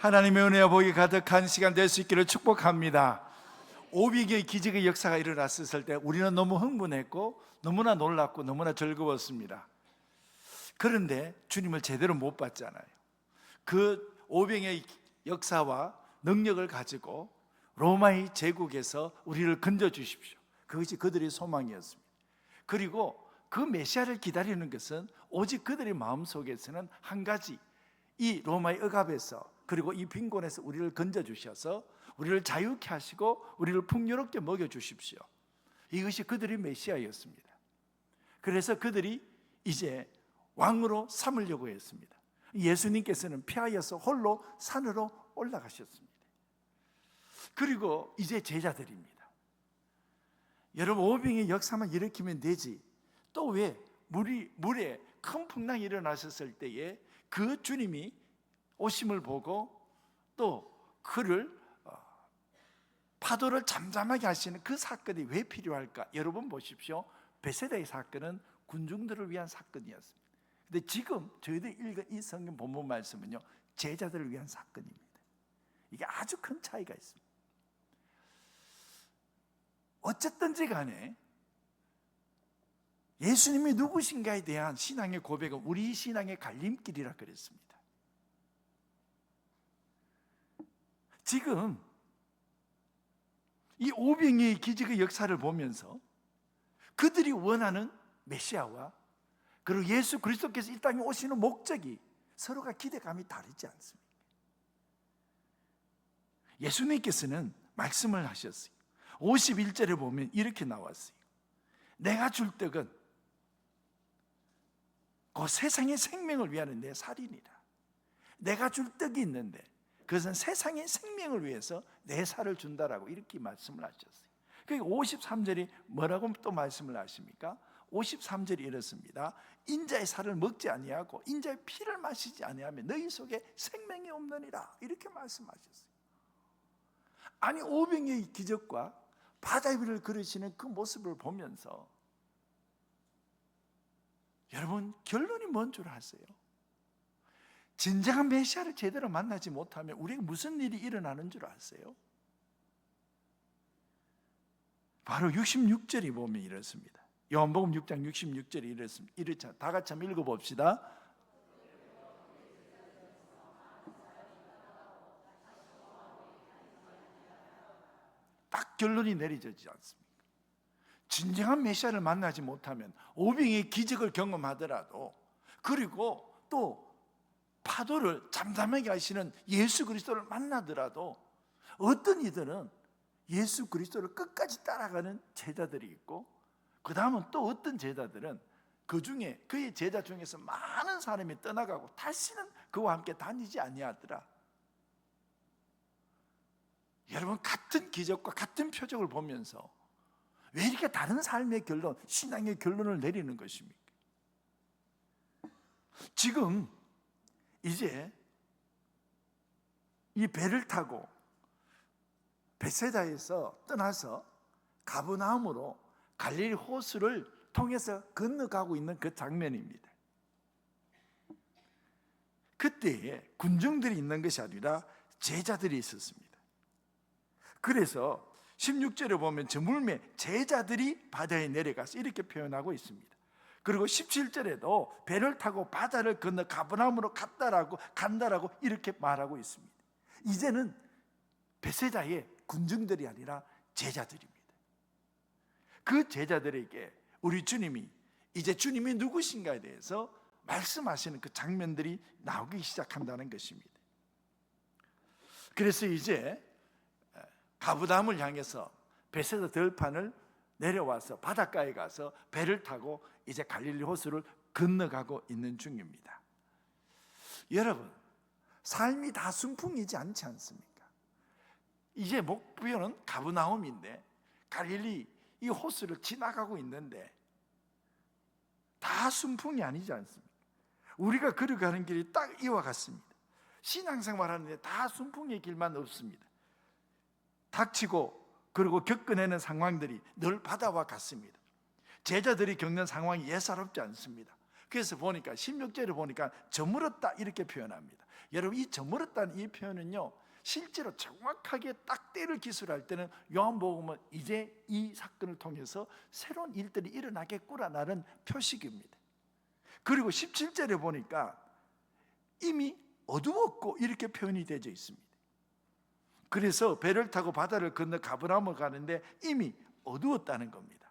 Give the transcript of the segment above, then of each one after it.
하나님의 은혜와 복이 가득한 시간 될 수 있기를 축복합니다. 오병이의 기적의 역사가 일어났을 때 우리는 너무 흥분했고 너무나 놀랐고 너무나 즐거웠습니다. 그런데 주님을 제대로 못 봤잖아요. 그 오병이의 역사와 능력을 가지고 로마의 제국에서 우리를 건져주십시오. 그것이 그들의 소망이었습니다. 그리고 그 메시아를 기다리는 것은 오직 그들의 마음속에서는 한 가지, 이 로마의 억압에서 그리고 이 빈곤에서 우리를 건져주셔서 우리를 자유케 하시고 우리를 풍요롭게 먹여주십시오. 이것이 그들의 메시아였습니다. 그래서 그들이 이제 왕으로 삼으려고 했습니다. 예수님께서는 피하여서 홀로 산으로 올라가셨습니다. 그리고 이제 제자들입니다. 여러분, 오병이의 역사만 일으키면 되지, 또 왜 물에 큰 풍랑이 일어나셨을 때에 그 주님이 오심을 보고 또 그를 파도를 잠잠하게 하시는 그 사건이 왜 필요할까? 여러분 보십시오. 베세다의 사건은 군중들을 위한 사건이었습니다. 근데 지금 저희들이 읽은 이 성경 본문 말씀은요, 제자들을 위한 사건입니다. 이게 아주 큰 차이가 있습니다. 어쨌든지 간에 예수님이 누구신가에 대한 신앙의 고백은 우리 신앙의 갈림길이라 그랬습니다. 지금 이 오병이의 기적의 역사를 보면서 그들이 원하는 메시아와 그리고 예수 그리스도께서 이 땅에 오시는 목적이 서로가 기대감이 다르지 않습니까? 예수님께서는 말씀을 하셨어요. 51절에 보면 이렇게 나왔어요. 내가 줄 떡은 그 세상의 생명을 위하는 내 살이니라. 내가 줄 떡이 있는데 그것은 세상의 생명을 위해서 내 살을 준다라고 이렇게 말씀을 하셨어요. 그러니까 53절이 뭐라고 또 말씀을 하십니까? 53절이 이렇습니다. 인자의 살을 먹지 아니하고 인자의 피를 마시지 아니하면 너희 속에 생명이 없느니라, 이렇게 말씀하셨어요. 아니, 오병이의 기적과 바다 위를 걸으시는 그 모습을 보면서 여러분, 결론이 뭔 줄 아세요? 진정한 메시아를 제대로 만나지 못하면 우리에게 무슨 일이 일어나는 줄 아세요? 바로 66절이 보면 이렇습니다. 요한복음 6장 66절이 이렇습니다. 이렇죠. 다 같이 한번 읽어봅시다. 딱 결론이 내려지지 않습니까? 진정한 메시아를 만나지 못하면 오병이의 기적을 경험하더라도, 그리고 또 파도를 잠잠하게 하시는 예수 그리스도를 만나더라도, 어떤 이들은 예수 그리스도를 끝까지 따라가는 제자들이 있고, 그 다음은 또 어떤 제자들은 그 중에, 그의 제자 중에서 많은 사람이 떠나가고 다시는 그와 함께 다니지 아니하더라. 여러분, 같은 기적과 같은 표적을 보면서 왜 이렇게 다른 삶의 결론, 신앙의 결론을 내리는 것입니까? 지금 이제 이 배를 타고 베세다에서 떠나서 가버나움으로 갈릴리 호수를 통해서 건너가고 있는 그 장면입니다. 그때에 군중들이 있는 것이 아니라 제자들이 있었습니다. 그래서 16절에 보면 저물매 제자들이 바다에 내려가서 이렇게 표현하고 있습니다. 그리고 17절에도 배를 타고 바다를 건너 가버나움으로 간다라고 이렇게 말하고 있습니다. 이제는 베세다의 군중들이 아니라 제자들입니다. 그 제자들에게 우리 주님이 이제 주님이 누구신가에 대해서 말씀하시는 그 장면들이 나오기 시작한다는 것입니다. 그래서 이제 가버나움을 향해서 베세다 들판을 내려와서 바닷가에 가서 배를 타고 이제 갈릴리 호수를 건너가고 있는 중입니다. 여러분, 삶이 다 순풍이지 않지 않습니까? 이제 목표는 가버나움인데 갈릴리 이 호수를 지나가고 있는데 다 순풍이 아니지 않습니까? 우리가 걸어가는 길이 딱 이와 같습니다. 신앙생활하는데 다 순풍의 길만 없습니다. 닥치고 그리고 겪어내는 상황들이 늘 바다와 같습니다. 제자들이 겪는 상황이 예사롭지 않습니다. 그래서 보니까 16절에 보니까 저물었다 이렇게 표현합니다. 여러분, 이 저물었다는 이 표현은요, 실제로 정확하게 딱 때를 기술할 때는 요한복음은 이제 이 사건을 통해서 새로운 일들이 일어나겠구나라는 표식입니다. 그리고 17절에 보니까 이미 어두웠고 이렇게 표현이 되어 있습니다. 그래서 배를 타고 바다를 건너 가버나움을 가는데 이미 어두웠다는 겁니다.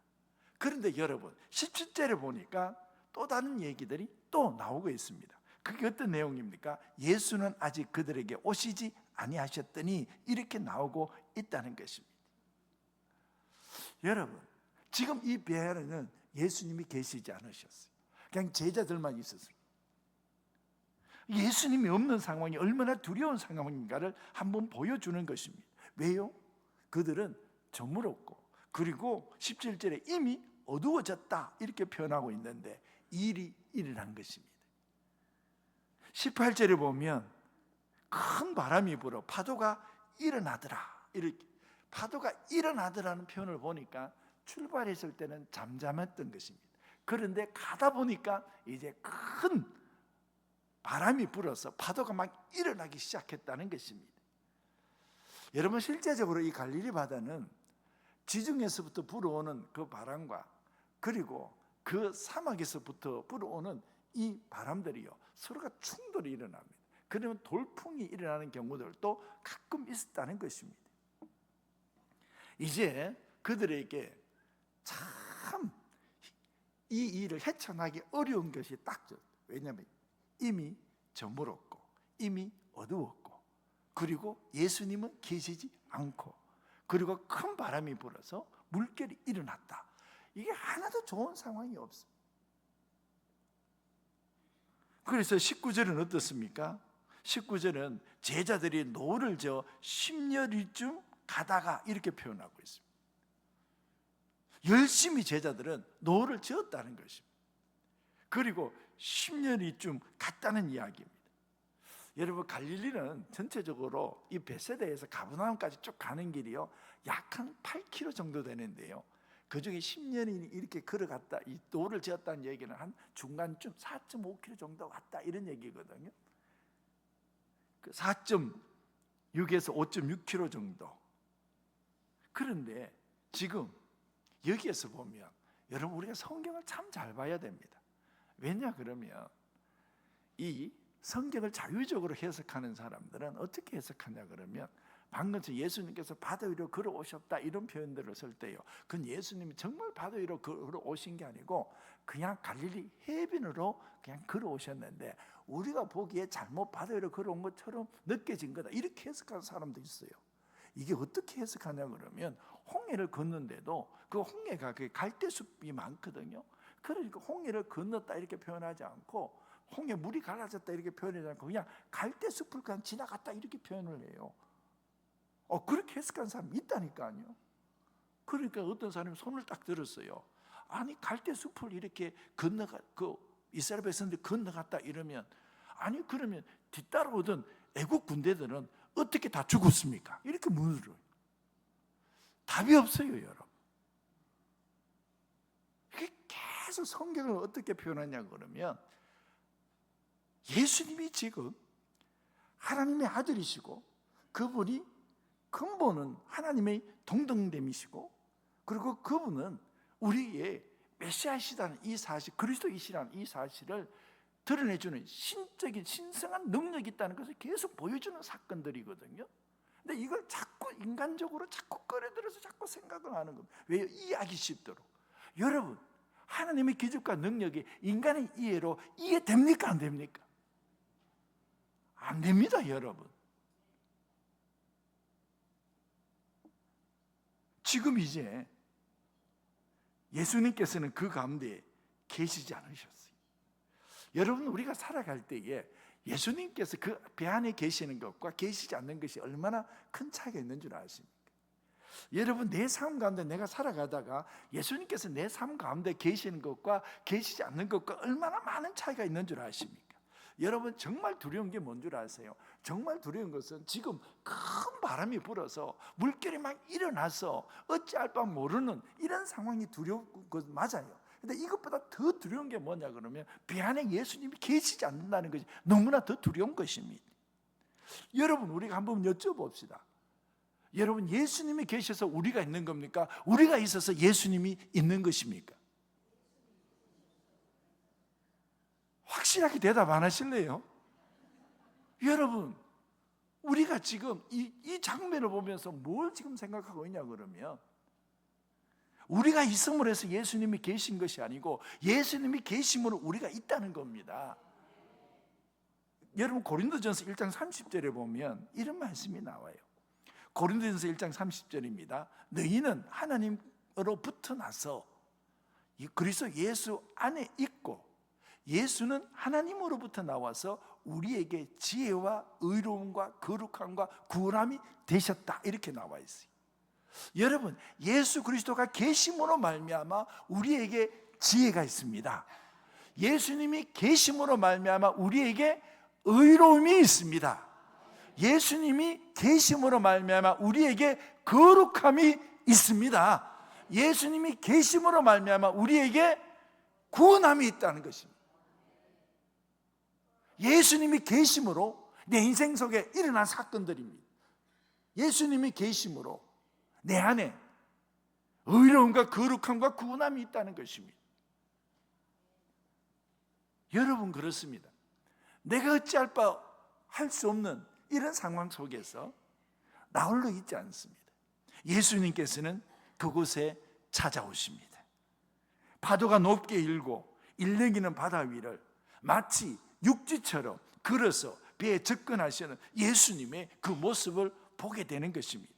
그런데 여러분, 17절에 보니까 또 다른 얘기들이 또 나오고 있습니다. 그게 어떤 내용입니까? 예수는 아직 그들에게 오시지 아니하셨더니 이렇게 나오고 있다는 것입니다. 여러분, 지금 이 배 안에는 예수님이 계시지 않으셨어요. 그냥 제자들만 있었어요. 예수님이 없는 상황이 얼마나 두려운 상황인가를 한번 보여주는 것입니다. 왜요? 그들은 저물었고, 그리고 17절에 이미 어두워졌다 이렇게 표현하고 있는데 일이 일어난 것입니다. 18절에 보면 큰 바람이 불어 파도가 일어나더라, 이렇게 파도가 일어나더라는 표현을 보니까 출발했을 때는 잠잠했던 것입니다. 그런데 가다 보니까 이제 큰 바람이 불어서 파도가 막 일어나기 시작했다는 것입니다. 여러분, 실제적으로 이 갈릴리 바다는 지중해에서부터 불어오는 그 바람과 그리고 그 사막에서부터 불어오는 이 바람들이요, 서로가 충돌이 일어납니다. 그러면 돌풍이 일어나는 경우들도 가끔 있었다는 것입니다. 이제 그들에게 참 이 일을 헤쳐나기 어려운 것이 딱 왜냐하면 이미 저물었고 이미 어두웠고 그리고 예수님은 계시지 않고 그리고 큰 바람이 불어서 물결이 일어났다. 이게 하나도 좋은 상황이 없습니다. 그래서 19절은 어떻습니까? 19절은 제자들이 노를 저어 10여리쯤 가다가 이렇게 표현하고 있습니다. 열심히 제자들은 노를 저었다는 것입니다. 그리고 10여리쯤 갔다는 이야기입니다. 여러분, 갈릴리는 전체적으로 이 베세다에서 가버나움까지 쭉 가는 길이요, 약 한 8km 정도 되는데요, 그 중에 10년이 이렇게 걸어갔다, 이 노를 지었다는 얘기는 한 중간쯤 4.5km 정도 왔다 이런 얘기거든요. 그 4.6에서 5.6km 정도. 그런데 지금 여기에서 보면 여러분, 우리가 성경을 참 잘 봐야 됩니다. 왜냐 그러면 이 성경을 자유적으로 해석하는 사람들은 어떻게 해석하냐 그러면 방금 예수님께서 바다 위로 걸어오셨다 이런 표현들을 쓸 때요, 그건 예수님이 정말 바다 위로 걸어오신 게 아니고 그냥 갈릴리 해변으로 그냥 걸어오셨는데 우리가 보기에 잘못 바다 위로 걸어온 것처럼 느껴진 거다 이렇게 해석하는 사람도 있어요. 이게 어떻게 해석하냐 그러면 홍해를 걷는데도 그 홍해가 갈대숲이 많거든요. 그러니까 홍해를 건넜다 이렇게 표현하지 않고 홍해 물이 갈라졌다 이렇게 표현하지 않고 그냥 갈대숲을 그냥 지나갔다 이렇게 표현을 해요. 그렇게 해석한 사람이 있다니까요. 그러니까 어떤 사람이 손을 딱 들었어요. 아니, 갈대숲을 이렇게 이스라엘 백성들이 건너갔다 이러면, 아니 그러면 뒤따라오던 애국 군대들은 어떻게 다 죽었습니까? 이렇게 물어요. 답이 없어요, 여러분. 이게 계속 성경을 어떻게 표현하냐 그러면 예수님이 지금 하나님의 아들이시고 그분이 근본은 하나님의 동등됨이시고 그리고 그분은 우리의 메시아시라는 이 사실, 그리스도이시라는 이 사실을 드러내주는 신적인 신성한 능력이 있다는 것을 계속 보여주는 사건들이거든요. 근데 이걸 자꾸 인간적으로 자꾸 끌어들여서 자꾸 생각을 하는 겁니다. 왜요? 이해하기 쉽도록. 여러분, 하나님의 기적과 능력이 인간의 이해로 이해됩니까? 안 됩니까? 안 됩니다, 여러분. 지금 이제 예수님께서는 그 가운데 계시지 않으셨어요. 여러분, 우리가 살아갈 때에 예수님께서 그 배 안에 계시는 것과 계시지 않는 것이 얼마나 큰 차이가 있는 줄 아십니까? 여러분, 내 삶 가운데 내가 살아가다가 예수님께서 내 삶 가운데 계시는 것과 계시지 않는 것과 얼마나 많은 차이가 있는 줄 아십니까? 여러분, 정말 두려운 게 뭔 줄 아세요? 정말 두려운 것은 지금 큰 바람이 불어서 물결이 막 일어나서 어찌할 바 모르는 이런 상황이 두려운 것 맞아요. 근데 이것보다 더 두려운 게 뭐냐 그러면 배 안에 예수님이 계시지 않는다는 것이 너무나 더 두려운 것입니다. 여러분, 우리가 한번 여쭤봅시다. 여러분, 예수님이 계셔서 우리가 있는 겁니까? 우리가 있어서 예수님이 있는 것입니까? 확실하게 대답 안 하실래요? 여러분, 우리가 지금 이 장면을 보면서 뭘 지금 생각하고 있냐 그러면, 우리가 있음으로 해서 예수님이 계신 것이 아니고 예수님이 계심으로 우리가 있다는 겁니다. 여러분, 고린도전서 1장 30절에 보면 이런 말씀이 나와요. 고린도전서 1장 30절입니다. 너희는 하나님으로부터 나서 그리스도 예수 안에 있고 예수는 하나님으로부터 나와서 우리에게 지혜와 의로움과 거룩함과 구원함이 되셨다, 이렇게 나와 있어요. 여러분, 예수 그리스도가 계심으로 말미암아 우리에게 지혜가 있습니다. 예수님이 계심으로 말미암아 우리에게 의로움이 있습니다. 예수님이 계심으로 말미암아 우리에게 거룩함이 있습니다. 예수님이 계심으로 말미암아 우리에게 구원함이 있다는 것입니다. 예수님이 계심으로 내 인생 속에 일어난 사건들입니다. 예수님이 계심으로 내 안에 의로움과 거룩함과 구원함이 있다는 것입니다. 여러분, 그렇습니다. 내가 어찌할 바 할 수 없는 이런 상황 속에서 나 홀로 있지 않습니다. 예수님께서는 그곳에 찾아오십니다. 파도가 높게 일고 일렁이는 바다 위를 마치 육지처럼 걸어서 배에 접근하시는 예수님의 그 모습을 보게 되는 것입니다.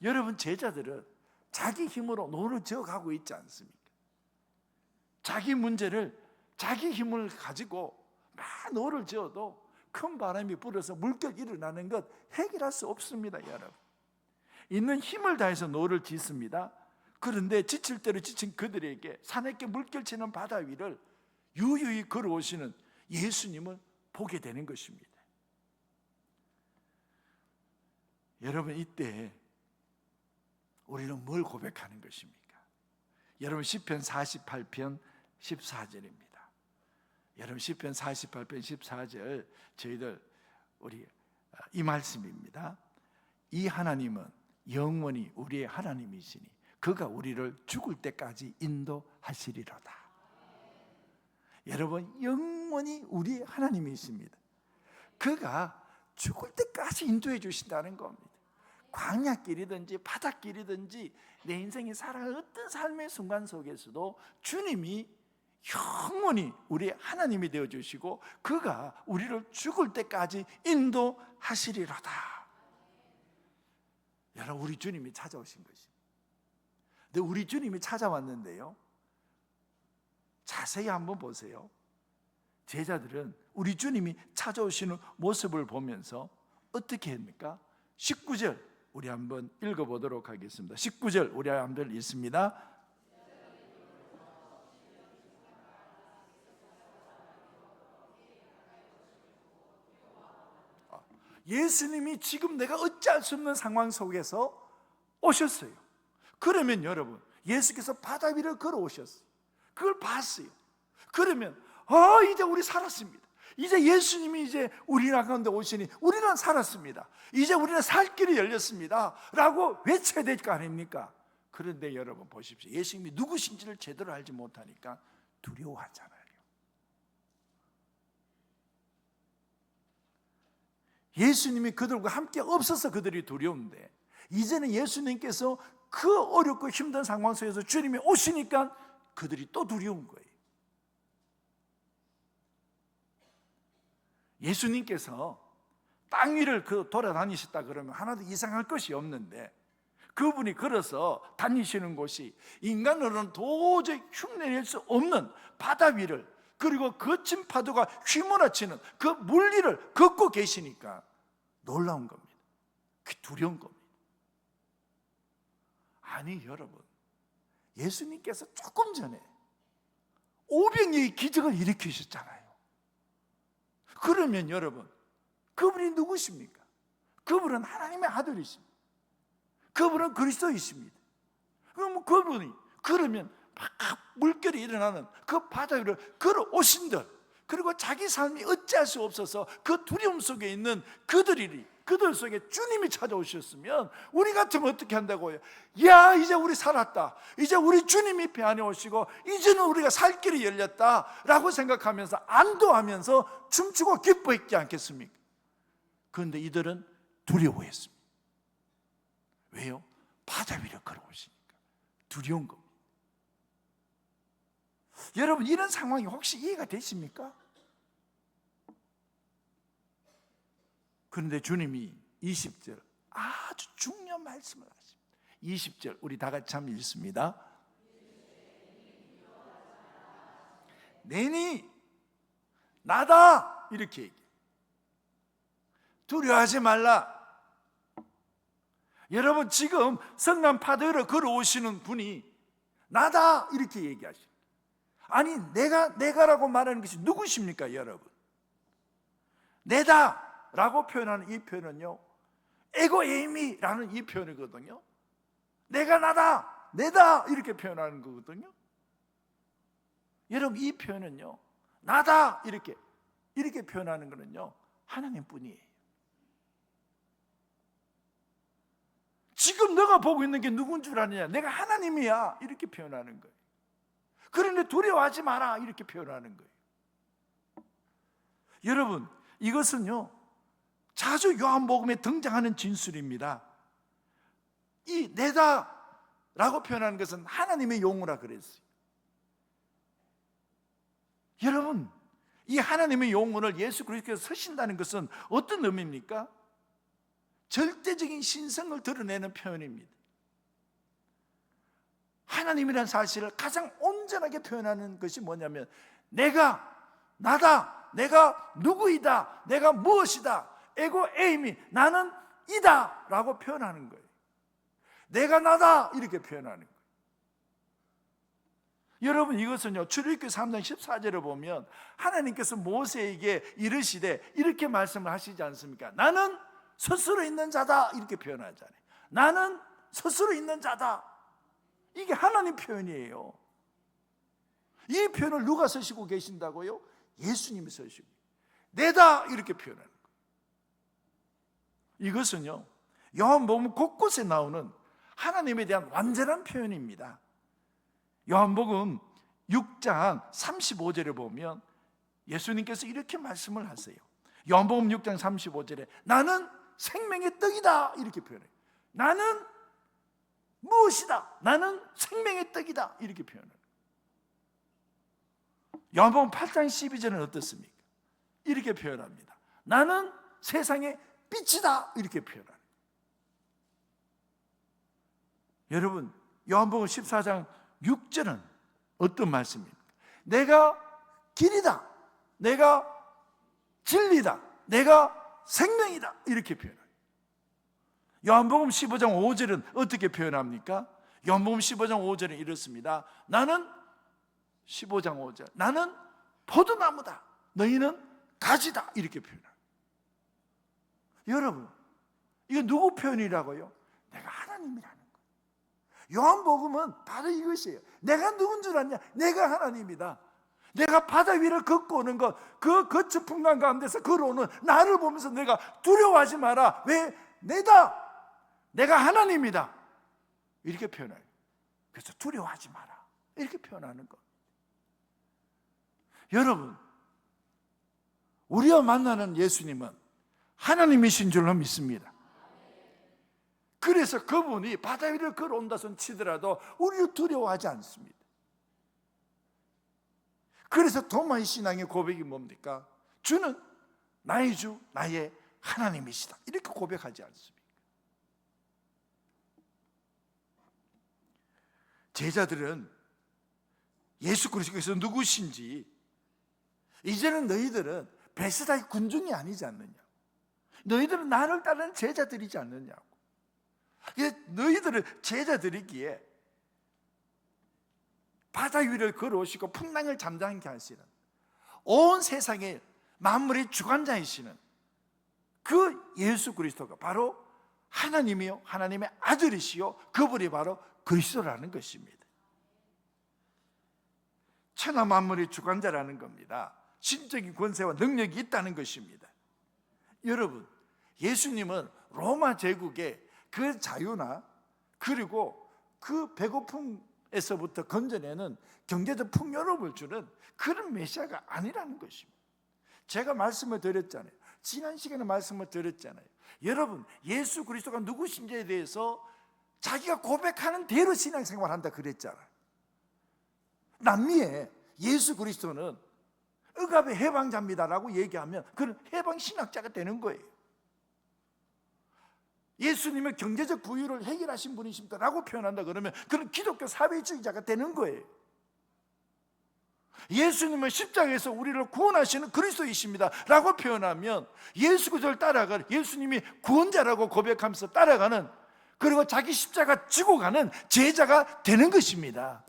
여러분, 제자들은 자기 힘으로 노를 지어가고 있지 않습니까? 자기 문제를 자기 힘을 가지고 막 노를 지어도 큰 바람이 불어서 물결이 일어나는 것 해결할 수 없습니다. 여러분, 있는 힘을 다해서 노를 짓습니다. 그런데 지칠 대로 지친 그들에게 사납게 물결치는 바다 위를 유유히 걸어오시는 예수님을 보게 되는 것입니다. 여러분, 이때 우리는 뭘 고백하는 것입니까? 여러분, 시편 48편 14절입니다. 여러분, 시편 48편 14절 저희들 우리 이 말씀입니다. 이 하나님은 영원히 우리의 하나님이시니 그가 우리를 죽을 때까지 인도하시리로다. 여러분, 영원히 우리의 하나님이십니다. 그가 죽을 때까지 인도해 주신다는 겁니다. 광야길이든지 바닷길이든지 내 인생이 살아갈 어떤 삶의 순간 속에서도 주님이 영원히 우리의 하나님이 되어주시고 그가 우리를 죽을 때까지 인도하시리로다. 여러분, 우리 주님이 찾아오신 것입니다. 근데 우리 주님이 찾아왔는데요, 자세히 한번 보세요. 제자들은 우리 주님이 찾아오시는 모습을 보면서 어떻게 합니까? 19절 우리 한번 읽어보도록 하겠습니다. 19절 우리 한번 읽습니다. 예수님이 지금 내가 어찌할 수 없는 상황 속에서 오셨어요. 그러면 여러분, 예수께서 바다 위를 걸어오셨어요. 그걸 봤어요. 그러면 이제 우리 살았습니다. 이제 예수님이 이제 우리 가운데 오시니 우리는 살았습니다. 이제 우리는 살 길이 열렸습니다 라고 외쳐야 될 거 아닙니까? 그런데 여러분 보십시오. 예수님이 누구신지를 제대로 알지 못하니까 두려워하잖아요. 예수님이 그들과 함께 없어서 그들이 두려운데, 이제는 예수님께서 그 어렵고 힘든 상황 속에서 주님이 오시니까 그들이 또 두려운 거예요. 예수님께서 땅 위를 돌아다니셨다 그러면 하나도 이상할 것이 없는데, 그분이 걸어서 다니시는 곳이 인간으로는 도저히 흉내낼 수 없는 바다 위를, 그리고 거친 파도가 휘몰아치는 그 물리를 걷고 계시니까 놀라운 겁니다. 그 두려운 겁니다. 아니 여러분, 예수님께서 조금 전에 오병이의 기적을 일으키셨잖아요. 그러면 여러분, 그분이 누구십니까? 그분은 하나님의 아들이십니다. 그분은 그리스도이십니다. 그러면 막 물결이 일어나는 그 바다 위를 걸어오신들, 그리고 자기 삶이 어찌할 수 없어서 그 두려움 속에 있는 그들 속에 주님이 찾아오셨으면 우리 같으면 어떻게 한다고요? 야, 이제 우리 살았다. 이제 우리 주님이 배 안에 오시고 이제는 우리가 살 길이 열렸다 라고 생각하면서 안도하면서 춤추고 기뻐했지 않겠습니까? 그런데 이들은 두려워했습니다. 왜요? 바다 위로 걸어오시니까 두려운 겁니다. 여러분, 이런 상황이 혹시 이해가 되십니까? 그런데 주님이 20절 아주 중요한 말씀을 하십니다. 20절 우리 다 같이 한번 읽습니다. 내니 나다, 이렇게 얘기해요. 두려워하지 말라. 여러분, 지금 성남 파도로 걸어오시는 분이 나다 이렇게 얘기하십니다. 아니, 내가라고 말하는 것이 누구십니까, 여러분? 내다 라고 표현하는 이 표현은요, 에고에이미라는 이 표현이거든요. 내가 나다, 내다 이렇게 표현하는 거거든요. 여러분, 이 표현은요, 나다 이렇게 표현하는 거는요, 하나님뿐이에요. 지금 너가 보고 있는 게 누군 줄 아느냐? 내가 하나님이야 이렇게 표현하는 거예요. 그런데 두려워하지 마라 이렇게 표현하는 거예요. 여러분, 이것은요 자주 요한복음에 등장하는 진술입니다. 이 내다 라고 표현하는 것은 하나님의 용어라 그랬어요. 여러분, 이 하나님의 용어를 예수 그리스도께서 쓰신다는 것은 어떤 의미입니까? 절대적인 신성을 드러내는 표현입니다. 하나님이라는 사실을 가장 온전하게 표현하는 것이 뭐냐면 내가 나다, 내가 누구이다, 내가 무엇이다, 에고에이미, 나는 이다 라고 표현하는 거예요. 내가 나다 이렇게 표현하는 거예요. 여러분, 이것은요 출애굽기 3장 14절을 보면 하나님께서 모세에게 이르시되 이렇게 말씀을 하시지 않습니까? 나는 스스로 있는 자다 이렇게 표현하잖아요. 나는 스스로 있는 자다. 이게 하나님 표현이에요. 이 표현을 누가 쓰시고 계신다고요? 예수님이 쓰시고 내다 이렇게 표현하는 거예요. 이것은요 요한복음 곳곳에 나오는 하나님에 대한 완전한 표현입니다. 요한복음 6장 35절에 보면 예수님께서 이렇게 말씀을 하세요. 요한복음 6장 35절에 나는 생명의 떡이다 이렇게 표현해요. 나는 무엇이다? 나는 생명의 떡이다 이렇게 표현해요. 요한복음 8장 12절은 어떻습니까? 이렇게 표현합니다. 나는 세상의 빛이다 이렇게 표현합니다. 여러분, 요한복음 14장 6절은 어떤 말씀입니까? 내가 길이다, 내가 진리다, 내가 생명이다 이렇게 표현해요. 요한복음 15장 5절은 어떻게 표현합니까? 요한복음 15장 5절은 이렇습니다. 나는 15장 5절 나는 포도나무다, 너희는 가지다 이렇게 표현해요. 여러분, 이거 누구 표현이라고요? 내가 하나님이라는 거예요. 요한복음은 바로 이것이에요. 내가 누군 줄 아냐? 내가 하나님이다. 내가 바다 위를 걷고 오는 것, 그 거친 풍랑 가운데서 걸어오는 나를 보면서 내가 두려워하지 마라. 왜? 내가 하나님이다 이렇게 표현해요. 그래서 두려워하지 마라 이렇게 표현하는 것. 여러분, 우리가 만나는 예수님은 하나님이신 줄로 믿습니다. 그래서 그분이 바다 위를 걸어온다 손 치더라도 우리를 두려워하지 않습니다. 그래서 도마의 신앙의 고백이 뭡니까? 주는 나의 주, 나의 하나님이시다 이렇게 고백하지 않습니까? 제자들은 예수 그리스도께서 누구신지 이제는 너희들은 베스다의 군중이 아니지 않느냐, 너희들은 나를 따르는 제자들이지 않느냐고. 너희들은 제자들이기에 바다 위를 걸어오시고 풍랑을 잠잠케 하시는 온 세상의 만물의 주관자이시는 그 예수 그리스도가 바로 하나님이요 하나님의 아들이시요 그분이 바로 그리스도라는 것입니다. 천하 만물의 주관자라는 겁니다. 신적인 권세와 능력이 있다는 것입니다. 여러분, 예수님은 로마 제국의 그 자유나 그리고 그 배고픔에서부터 건져내는 경제적 풍요로움을 주는 그런 메시아가 아니라는 것입니다. 제가 말씀을 드렸잖아요. 지난 시간에 말씀을 드렸잖아요. 여러분, 예수 그리스도가 누구신지에 대해서 자기가 고백하는 대로 신앙생활을 한다 그랬잖아요. 남미에 예수 그리스도는 억압의 해방자입니다라고 얘기하면 그는 해방신학자가 되는 거예요. 예수님은 경제적 부유를 해결하신 분이십니다라고 표현한다 그러면 그는 기독교 사회주의자가 되는 거예요. 예수님은 십자가에서 우리를 구원하시는 그리스도이십니다 라고 표현하면 예수 그리스도를 따라가는, 예수님이 구원자라고 고백하면서 따라가는, 그리고 자기 십자가 지고 가는 제자가 되는 것입니다.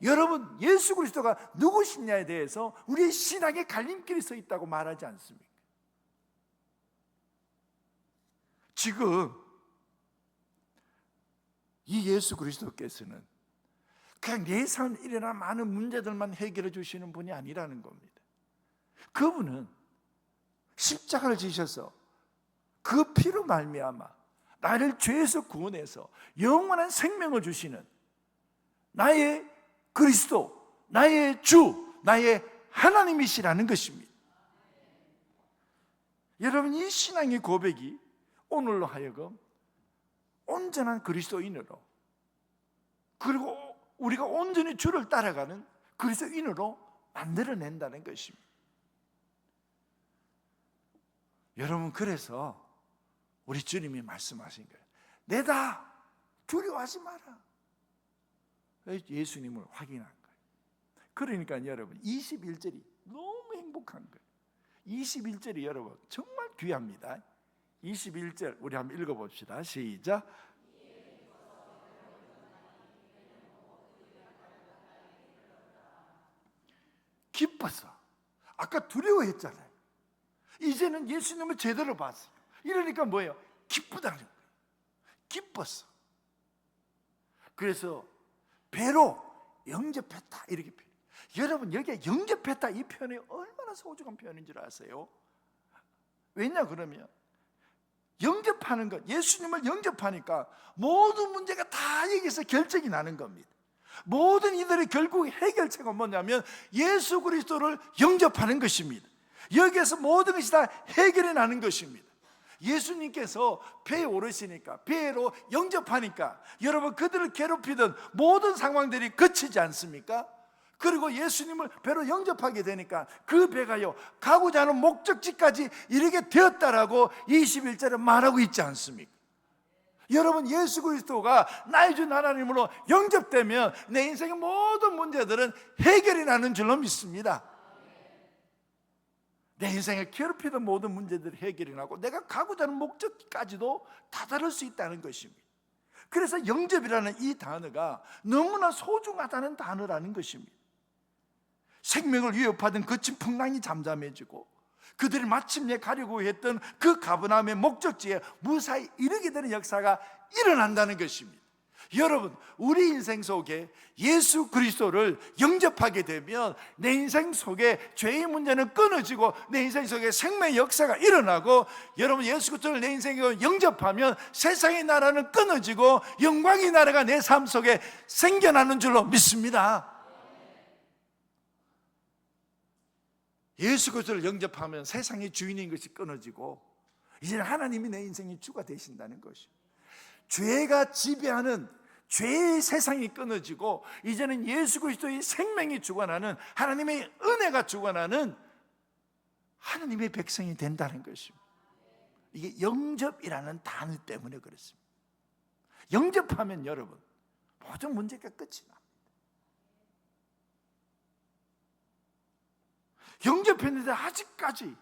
여러분, 예수 그리스도가 누구시냐에 대해서 우리의 신앙의 갈림길이 서 있다고 말하지 않습니까? 지금 이 예수 그리스도께서는 그냥 내 삶에 일어난 많은 문제들만 해결해 주시는 분이 아니라는 겁니다. 그분은 십자가를 지셔서 그 피로 말미암아 나를 죄에서 구원해서 영원한 생명을 주시는 나의 그리스도, 나의 주, 나의 하나님이시라는 것입니다. 여러분, 이 신앙의 고백이 오늘로 하여금 온전한 그리스도인으로, 그리고 우리가 온전히 주를 따라가는 그리스도인으로 만들어낸다는 것입니다. 여러분, 그래서 우리 주님이 말씀하신 거예요. 내다 두려워하지 마라. 예수님을 확인한 거예요. 그러니까 여러분, 21절이 너무 행복한 거예요. 21절이 여러분 정말 귀합니다. 21절 우리 한번 읽어봅시다. 시작. 기뻤어. 아까 두려워했잖아요. 이제는 예수님을 제대로 봤어요. 이러니까 뭐예요? 기쁘다는 거예요. 기뻤어. 그래서 배로 영접했다 이렇게 표현. 여러분, 여기에 영접했다 이 표현이 얼마나 소중한 표현인 줄 아세요? 왜냐 그러면 영접하는 것, 예수님을 영접하니까 모든 문제가 다 여기서 결정이 나는 겁니다. 모든 이들의 결국 해결책은 뭐냐면 예수 그리스도를 영접하는 것입니다. 여기에서 모든 것이 다 해결이 나는 것입니다. 예수님께서 배에 오르시니까, 배로 영접하니까 여러분, 그들을 괴롭히던 모든 상황들이 그치지 않습니까? 그리고 예수님을 배로 영접하게 되니까 그 배가요 가고자 하는 목적지까지 이르게 되었다라고 21절에 말하고 있지 않습니까? 여러분, 예수 그리스도가 나의 주 하나님으로 영접되면 내 인생의 모든 문제들은 해결이 나는 줄로 믿습니다. 내 인생을 괴롭히던 모든 문제들이 해결이 나고 내가 가고자 하는 목적까지도 다다를 수 있다는 것입니다. 그래서 영접이라는 이 단어가 너무나 소중하다는 단어라는 것입니다. 생명을 위협하던 거친 풍랑이 잠잠해지고 그들이 마침내 가려고 했던 그 가버나움의 목적지에 무사히 이르게 되는 역사가 일어난다는 것입니다. 여러분, 우리 인생 속에 예수 그리스도를 영접하게 되면 내 인생 속에 죄의 문제는 끊어지고 내 인생 속에 생명의 역사가 일어나고, 여러분, 예수 그리스도를 내 인생에 영접하면 세상의 나라는 끊어지고 영광의 나라가 내 삶 속에 생겨나는 줄로 믿습니다. 예수 그리스도를 영접하면 세상의 주인인 것이 끊어지고 이제는 하나님이 내 인생의 주가 되신다는 것이에요. 죄가 지배하는 죄의 세상이 끊어지고 이제는 예수 그리스도의 생명이 주관하는, 하나님의 은혜가 주관하는 하나님의 백성이 된다는 것입니다. 이게 영접이라는 단어 때문에 그렇습니다. 영접하면 여러분 모든 문제가 끝이 납니다. 영접했는데 아직까지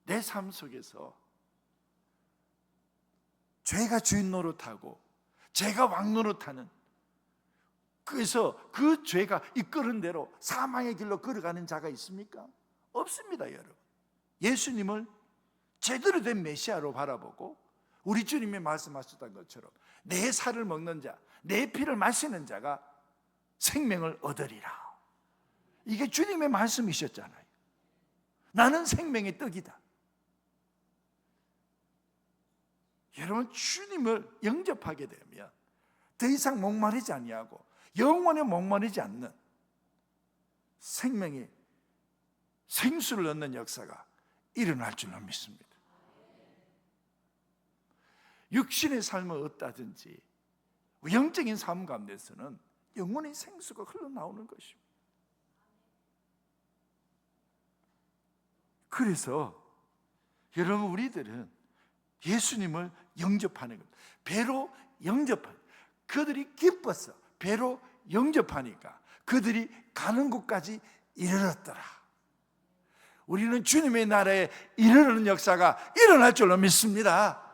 내 삶 속에서 죄가 주인 노릇하고 죄가 왕 노릇하는, 그래서 그 죄가 이끄는 대로 사망의 길로 걸어가는 자가 있습니까? 없습니다. 여러분, 예수님을 제대로 된 메시아로 바라보고 우리 주님이 말씀하셨던 것처럼 내 살을 먹는 자, 내 피를 마시는 자가 생명을 얻으리라. 이게 주님의 말씀이셨잖아요. 나는 생명의 떡이다. 여러분, 주님을 영접하게 되면 더 이상 목마르지 아니하고 영원히 목마르지 않는 생명의 생수를 얻는 역사가 일어날 줄로 믿습니다. 육신의 삶을 얻다든지 영적인 삶 가운데서는 영원히 생수가 흘러나오는 것입니다. 그래서 여러분, 우리들은 예수님을 영접하는 것, 배로 영접하는, 그들이 기뻤어. 배로 영접하니까 그들이 가는 곳까지 이르렀더라. 우리는 주님의 나라에 이르는 역사가 일어날 줄로 믿습니다.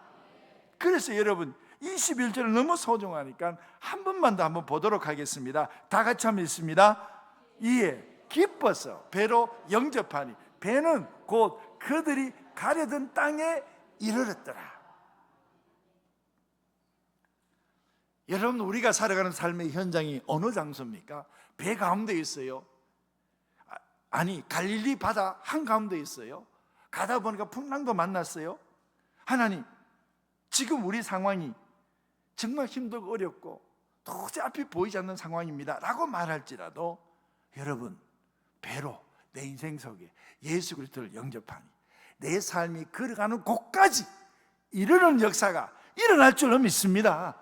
그래서 여러분, 21절은 너무 소중하니까 한 번만 더 한번 보도록 하겠습니다. 다 같이 한번 읽습니다. 이에 기뻐서 배로 영접하니, 배는 곧 그들이 가려던 땅에 이르렀더라. 여러분, 우리가 살아가는 삶의 현장이 어느 장소입니까? 배 가운데 있어요. 아니, 갈릴리 바다 한가운데 있어요. 가다 보니까 풍랑도 만났어요. 하나님, 지금 우리 상황이 정말 힘들고 어렵고 도저히 앞이 보이지 않는 상황입니다 라고 말할지라도, 여러분, 배로 내 인생 속에 예수 그리스도를 영접하니 내 삶이 걸어가는 곳까지 이르는 역사가 일어날 줄로 믿습니다.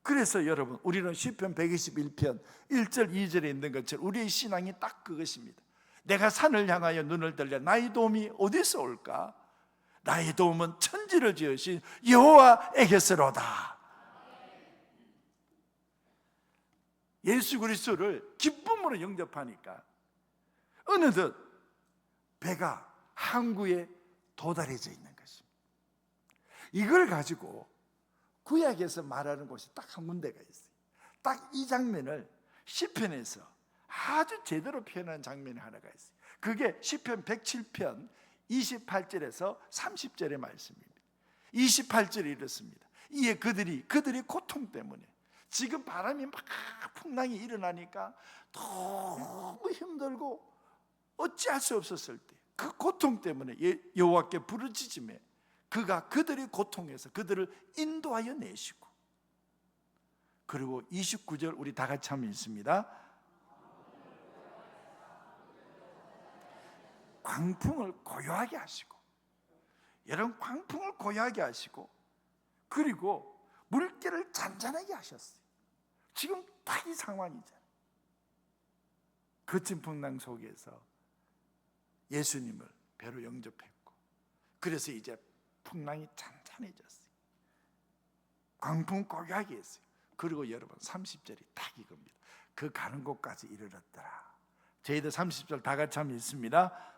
그래서 여러분, 우리는 시편 121편 1절 2절에 있는 것처럼 우리의 신앙이 딱 그것입니다. 내가 산을 향하여 눈을 들려 나의 도움이 어디서 올까? 나의 도움은 천지를 지으신 여호와에게서로다. 예수 그리스도를 기쁨으로 영접하니까 어느덧 배가 항구에 도달해져 있는 것입니다. 이걸 가지고 구약에서 말하는 곳이 딱 한 군데가 있어요. 딱 이 장면을 시편에서 아주 제대로 표현한 장면이 하나가 있어요. 그게 시편 107편 28절에서 30절의 말씀입니다. 28절이 이렇습니다. 이에 그들이 고통 때문에, 지금 바람이 막 풍랑이 일어나니까 너무 힘들고 어찌할 수 없었을 때, 그 고통 때문에 여호와께 부르짖으며 그가 그들의 고통에서 그들을 인도하여 내시고, 그리고 29절 우리 다 같이 한번 읽습니다. 광풍을 고요하게 하시고, 여러분, 광풍을 고요하게 하시고, 그리고 물결을 잔잔하게 하셨어요. 지금 딱 이 상황이잖아요. 거친 풍랑 속에서 예수님을 배로 영접했고, 그래서 이제 풍랑이 잔잔해졌어요. 광풍 고요하게 했어요. 그리고 여러분, 30절이 딱 이겁니다. 그 가는 곳까지 이르렀더라. 저희들 30절 다 같이 한번 읽습니다.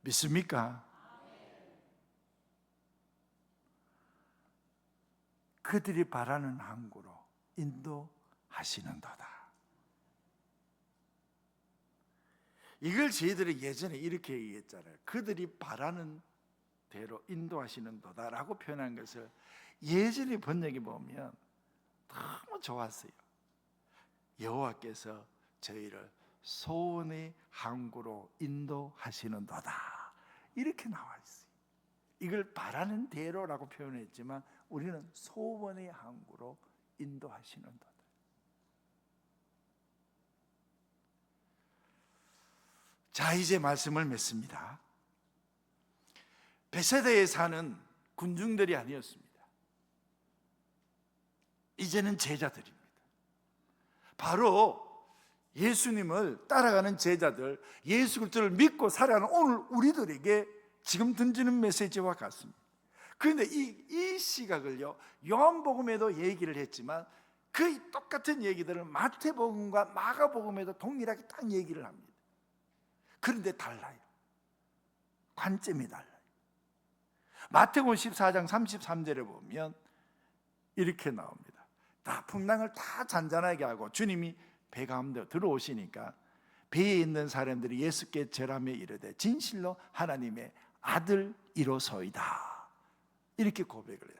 믿습니까? 그들이 바라는 항구로 인도하시는도다. 이걸 저희들이 예전에 이렇게 얘기했잖아요. 그들이 바라는 대로 인도하시는도다 라고 표현한 것을 예전에 번역해 보면 너무 좋았어요. 여호와께서 저희를 소원의 항구로 인도하시는도다, 이렇게 나와 있어요. 이걸 바라는 대로라고 표현했지만 우리는 소원의 항구로 인도하시는도다. 자, 이제 말씀을 맺습니다. 베세다에 사는 군중들이 아니었습니다. 이제는 제자들입니다. 바로 예수님을 따라가는 제자들, 예수 그리스도를 믿고 살아가는 오늘 우리들에게 지금 던지는 메시지와 같습니다. 그런데 이 시각을요, 요한복음에도 얘기를 했지만 그 똑같은 얘기들을 마태복음과 마가복음에도 동일하게 딱 얘기를 합니다. 그런데 달라요. 관점이 달라요. 마태복음 14장 33절에 보면 이렇게 나옵니다. 다 풍랑을 다 잔잔하게 하고 주님이 배 가운데 들어오시니까 배에 있는 사람들이 예수께 절하며 이르되 진실로 하나님의 아들이로소이다, 이렇게 고백을 해요.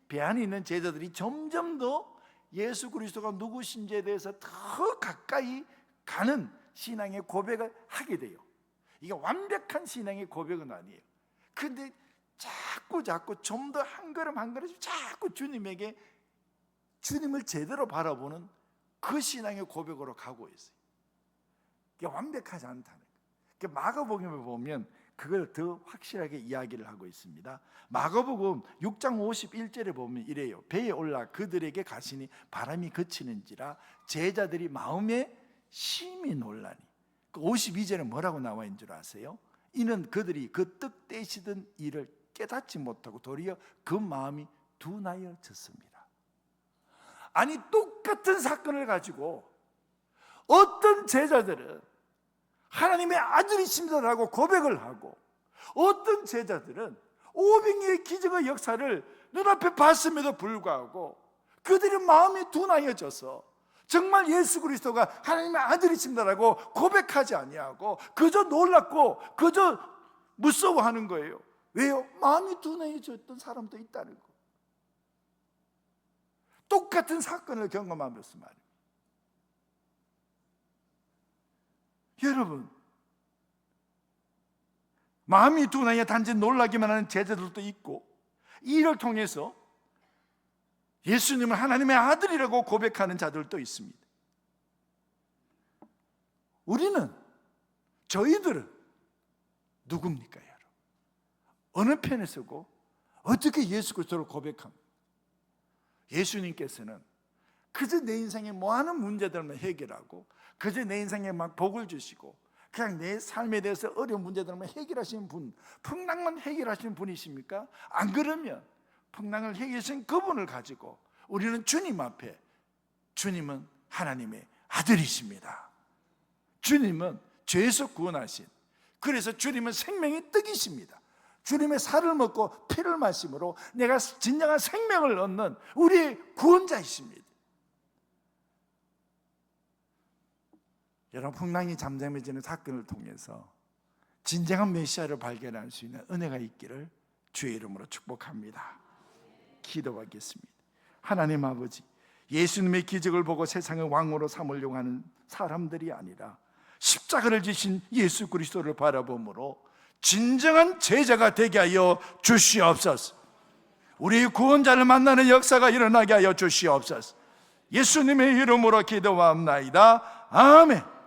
배 안에 있는 제자들이 점점 더 예수 그리스도가 누구신지에 대해서 더 가까이 가는 신앙의 고백을 하게 돼요. 이게 완벽한 신앙의 고백은 아니에요. 근데 자꾸 좀 더 한 걸음 한 걸음 자꾸 주님에게, 주님을 제대로 바라보는 그 신앙의 고백으로 가고 있어요. 이게 완벽하지 않다는 거예요. 마가복음에 보면 그걸 더 확실하게 이야기를 하고 있습니다. 마가복음 6장 51절에 보면 이래요. 배에 올라 그들에게 가시니 바람이 그치는지라 제자들이 마음에 심히 놀라니. 52절에 뭐라고 나와 있는 줄 아세요? 이는 그들이 그 떡 떼시던 일을 깨닫지 못하고 도리어 그 마음이 둔하여졌습니다. 아니, 똑같은 사건을 가지고 어떤 제자들은 하나님의 아들이십니다라고 고백을 하고, 어떤 제자들은 500개의 기적의 역사를 눈앞에 봤음에도 불구하고 그들의 마음이 둔하여져서 정말 예수 그리스도가 하나님의 아들이십니다라고 고백하지 아니하고 그저 놀랍고 그저 무서워하는 거예요. 왜요? 마음이 둔해졌던 사람도 있다는 거. 똑같은 사건을 경험하면서 말이에요. 여러분, 마음이 둔하여 단지 놀라기만 하는 제자들도 있고, 이를 통해서 예수님을 하나님의 아들이라고 고백하는 자들도 있습니다. 저희들은 누굽니까, 여러분? 어느 편에 서고 어떻게 예수 그리스도를 고백합니까? 예수님께서는 그저 내 인생에 많은 문제들만 해결하고, 그저 내 인생에 막 복을 주시고, 그냥 내 삶에 대해서 어려운 문제들만 해결하시는 분, 풍랑만 해결하시는 분이십니까? 안 그러면 풍랑을 해결하신 그분을 가지고 우리는 주님 앞에, 주님은 하나님의 아들이십니다. 주님은 죄에서 구원하신, 그래서 주님은 생명의 떡이십니다. 주님의 살을 먹고 피를 마심으로 내가 진정한 생명을 얻는 우리의 구원자이십니다. 여러분, 풍랑이 잠잠해지는 사건을 통해서 진정한 메시아를 발견할 수 있는 은혜가 있기를 주의 이름으로 축복합니다. 기도하겠습니다. 하나님 아버지, 예수님의 기적을 보고 세상의 왕으로 삼으려고 하는 사람들이 아니라 십자가를 지신 예수 그리스도를 바라봄으로 진정한 제자가 되게 하여 주시옵소서. 우리 구원자를 만나는 역사가 일어나게 하여 주시옵소서. 예수님의 이름으로 기도합나이다. 아멘.